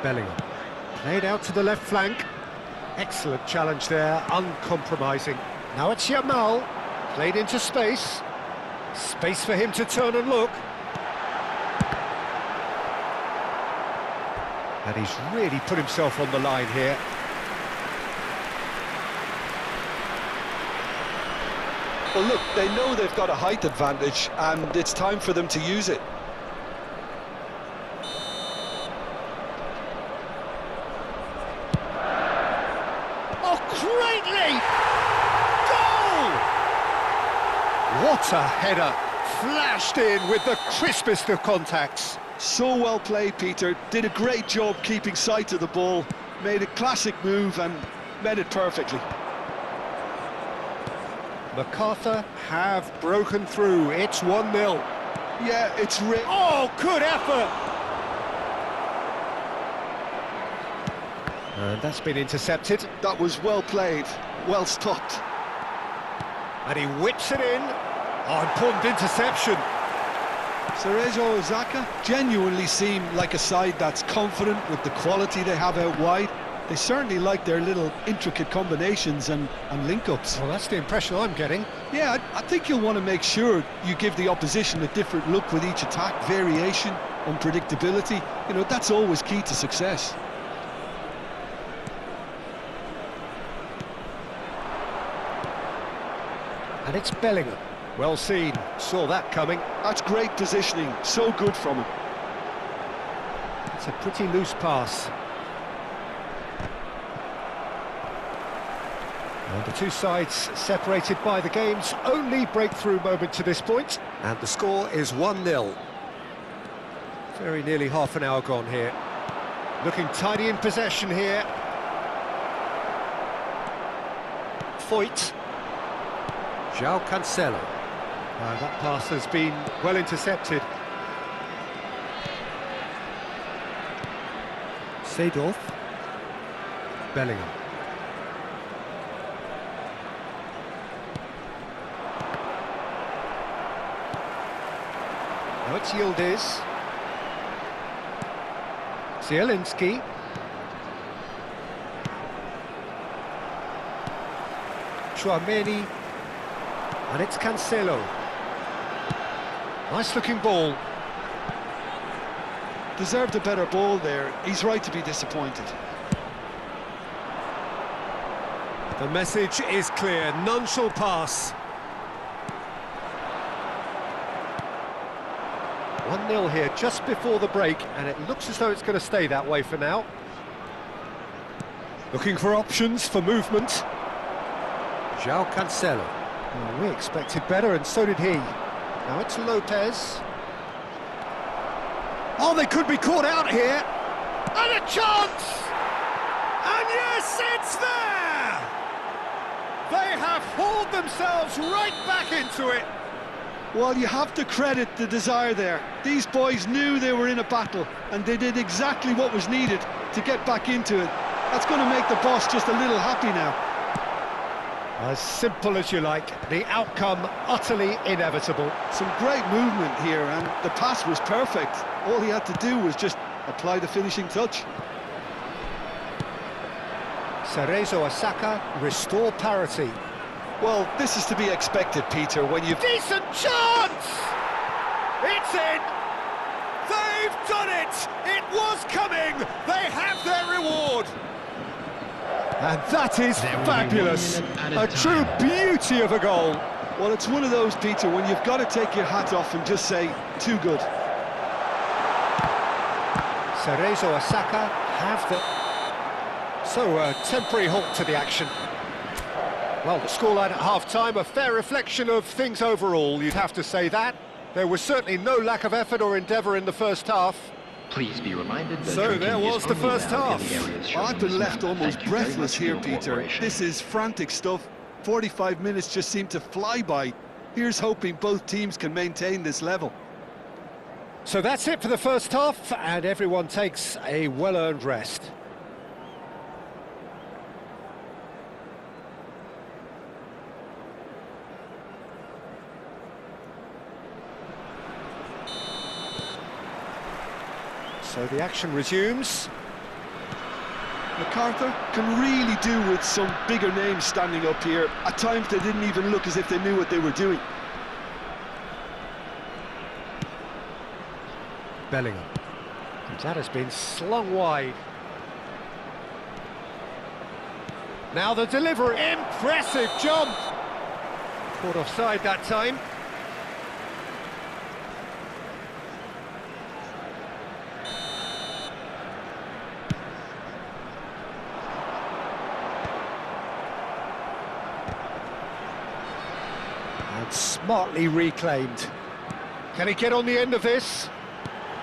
Bellingham. Played out to the left flank. Excellent challenge there, uncompromising. Now it's Yamal. Played into space. Space for him to turn and look. And he's really put himself on the line here. Well, look, they know they've got a height advantage, and it's time for them to use it. Oh, greatly! Goal! What a header! Flashed in with the crispest of contacts. So well played, Peter. Did a great job keeping sight of the ball. Made a classic move and met it perfectly. MacArthur have broken through. It's 1-0. Yeah, it's Oh, good effort! And that's been intercepted. That was well played, well stopped. And he whips it in. Oh, important interception. S14 VS Accamkw genuinely seem like a side that's confident with the quality they have out wide. They certainly like their little intricate combinations and link-ups. Well, that's the impression I'm getting. Yeah, I think you'll want to make sure you give the opposition a different look with each attack, variation, unpredictability. You know, that's always key to success. And it's Bellingham. Well seen, saw that coming. That's great positioning, so good from him. It's a pretty loose pass. And the two sides separated by the game's only breakthrough moment to this point. And the score is 1-0. Very nearly half an hour gone here. Looking tidy in possession here. Foyt. João Cancelo. That pass has been well intercepted. Seedorf. Bellingham. Now it's Yildiz. Zielinski. Chouameni. And it's Cancelo. Nice looking ball. Deserved a better ball there. He's right to be disappointed. The message is clear, none shall pass. 1-0 here just before the break, and it looks as though it's going to stay that way for now. Looking for options for movement. João Cancelo. Well, we expected better, and so did he. Now it's Lopez. Oh, they could be caught out here. And a chance! And yes, it's there! They have hauled themselves right back into it. Well, you have to credit the desire there. These boys knew they were in a battle, and they did exactly what was needed to get back into it. That's going to make the boss just a little happy now. As simple as you like, the outcome utterly inevitable. Some great movement here, and the pass was perfect. All he had to do was just apply the finishing touch. S14 VS restore parity. Well, this is to be expected, Peter, when you've... Decent chance! It's in! They've done it! It was coming! They have their reward! And that is fabulous! A true beauty of a goal! Well, it's one of those, Peter, when you've got to take your hat off and just say, too good. S14 VS have the... So, a temporary halt to the action. Well, the scoreline at half-time, a fair reflection of things overall, you'd have to say that. There was certainly no lack of effort or endeavour in the first half. Please be reminded that so there was the first half. I've been left almost breathless here, Peter. This is frantic stuff. 45 minutes just seem to fly by. Here's hoping both teams can maintain this level. So that's it for the first half, and everyone takes a well-earned rest. So the action resumes. MacArthur can really do with some bigger names standing up here. At times they didn't even look as if they knew what they were doing. Bellingham. And that has been slung wide. Now the delivery. Impressive jump. Caught offside that time. And smartly reclaimed. Can he get on the end of this?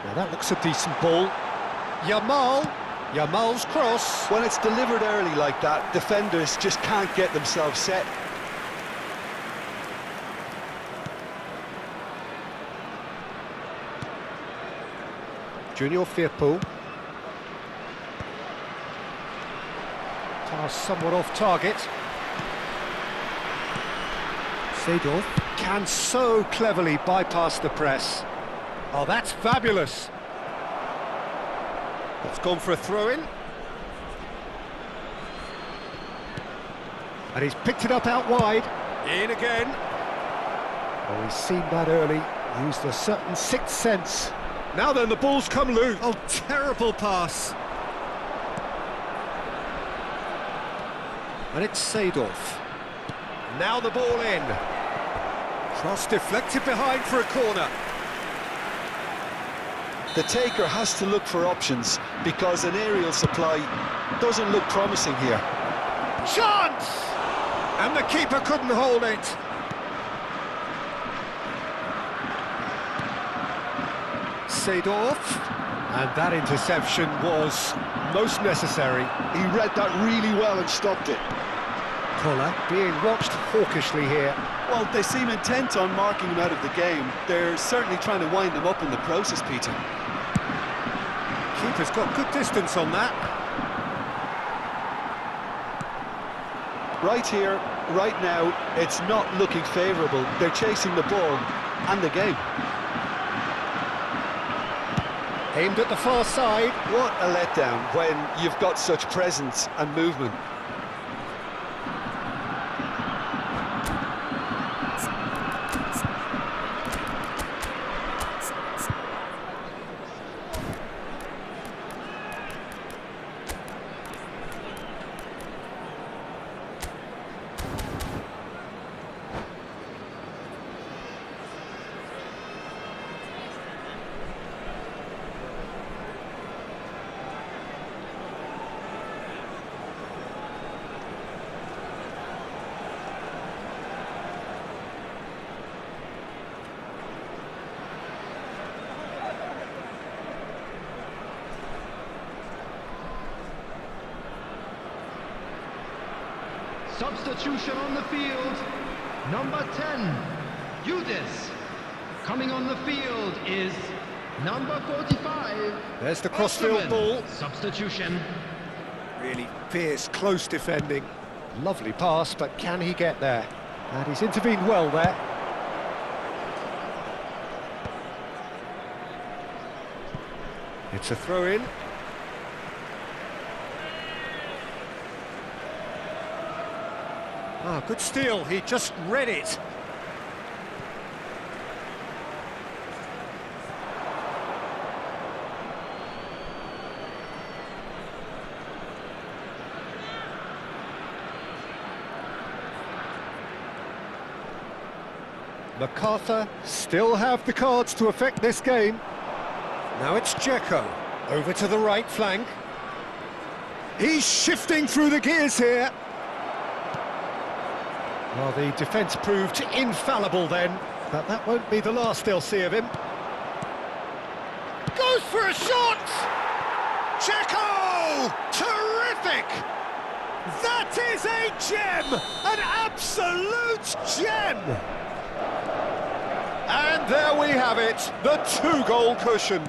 Now that looks a decent ball. Yamal's cross. When it's delivered early like that, defenders just can't get themselves set. Junior Firpo. Pass somewhat off target. Seedorf can so cleverly bypass the press. Oh, that's fabulous. It's gone for a throw-in. And he's picked it up out wide. In again. Oh, he's seen that early. Used a certain sixth sense. Now then, the ball's come loose. Oh, terrible pass. And it's Seedorf. Now the ball in. Cross deflected behind for a corner. The taker has to look for options because an aerial supply doesn't look promising here. Chance! And the keeper couldn't hold it. Seedorf. And that interception was most necessary. He read that really well and stopped it. Koller being watched hawkishly here. Well, they seem intent on marking him out of the game. They're certainly trying to wind him up in the process, Peter. Keeper's got good distance on that. Right here, right now, it's not looking favourable. They're chasing the ball and the game. Aimed at the far side. What a letdown when you've got such presence and movement. Substitution on the field, number 10, Udis. Coming on the field is number 45. There's the crossfield ball. Substitution. Really fierce, close defending. Lovely pass, but can he get there? And he's intervened well there. It's a throw-in. Ah, good steal, he just read it. MacArthur still have the cards to affect this game. Now it's Dzeko, over to the right flank. He's shifting through the gears here. Well, the defence proved infallible then, but that won't be the last they'll see of him. Goes for a shot! Dzeko! Terrific! That is a gem! An absolute gem! And there we have it, the two-goal cushion.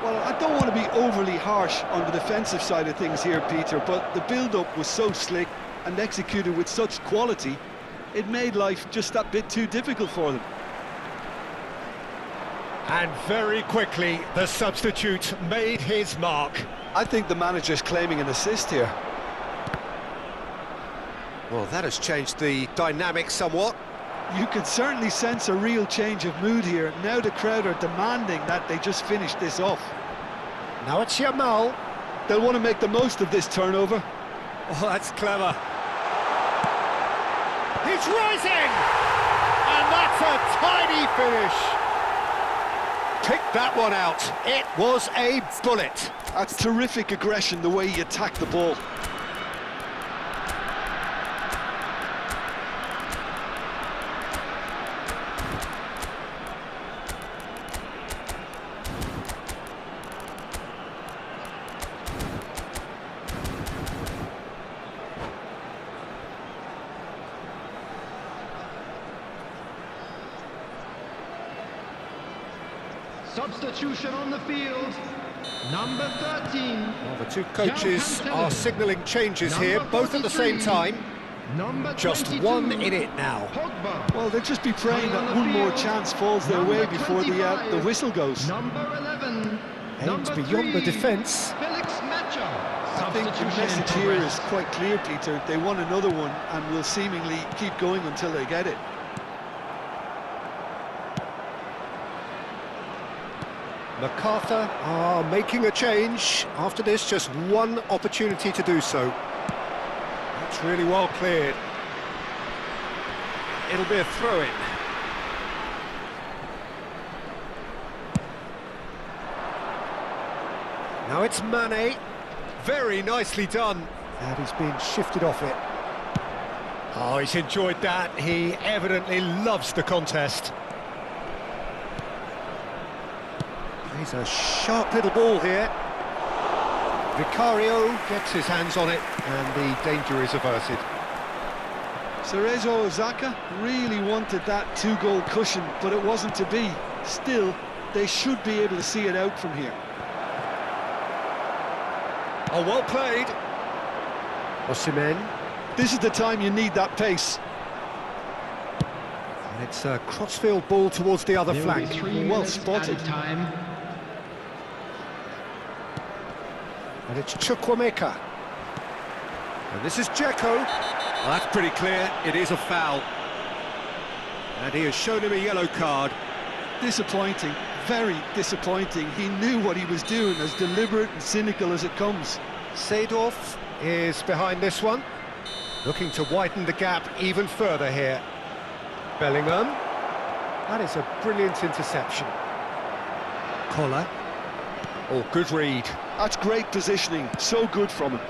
Well, I don't want to be overly harsh on the defensive side of things here, Peter, but the build-up was so slick and executed with such quality, it made life just that bit too difficult for them. And very quickly, the substitute made his mark. I think the manager's claiming an assist here. Well, that has changed the dynamic somewhat. You can certainly sense a real change of mood here. Now the crowd are demanding that they just finish this off. Now it's Yamal. They'll want to make the most of this turnover. Oh, that's clever. He's rising! And that's a tiny finish. Pick that one out. It was a bullet. That's terrific aggression, the way he attacked the ball. Substitution on the field, number 13. Well, the two coaches are signalling changes here, both at the same time. Just 1 minute now. Well, they'll just be praying that one more chance falls their way before the whistle goes. Number 11. Aims beyond the defence. I think the message here is quite clear, Peter. They want another one and will seemingly keep going until they get it. MacArthur are making a change. After this, just one opportunity to do so. That's really well cleared. It'll be a throw-in. Now it's Mane. Very nicely done. And he's been shifted off it. Oh, he's enjoyed that. He evidently loves the contest. He's a sharp little ball here. Vicario gets his hands on it, and the danger is averted. Cerezo Osaka really wanted that two-goal cushion, but it wasn't to be. Still, they should be able to see it out from here. Oh, well played. Osimhen. This is the time you need that pace. And it's a crossfield ball towards the other flank. Well spotted. And it's Chukwuemeka. And this is Dzeko. Well, that's pretty clear. It is a foul. And he has shown him a yellow card. Disappointing, very disappointing. He knew what he was doing, as deliberate and cynical as it comes. Seedorf is behind this one, looking to widen the gap even further here. Bellingham. That is a brilliant interception. Collar. Oh, good read. That's great positioning, so good from him.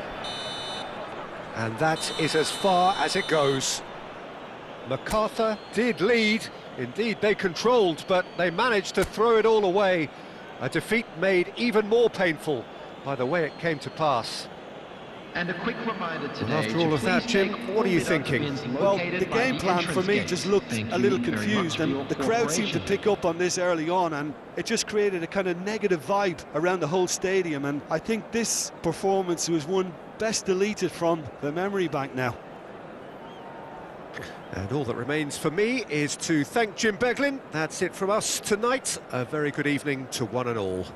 And that is as far as it goes. MacArthur did lead. Indeed, they controlled, but they managed to throw it all away. A defeat made even more painful by the way it came to pass. And a quick reminder today. Well, after all of that, Jim, what are you thinking? Well, the game plan for me just looked a little confused, and the crowd seemed to pick up on this early on, and it just created a kind of negative vibe around the whole stadium, and I think this performance was one best deleted from the memory bank now. And all that remains for me is to thank Jim Beglin. That's it from us tonight. A very good evening to one and all.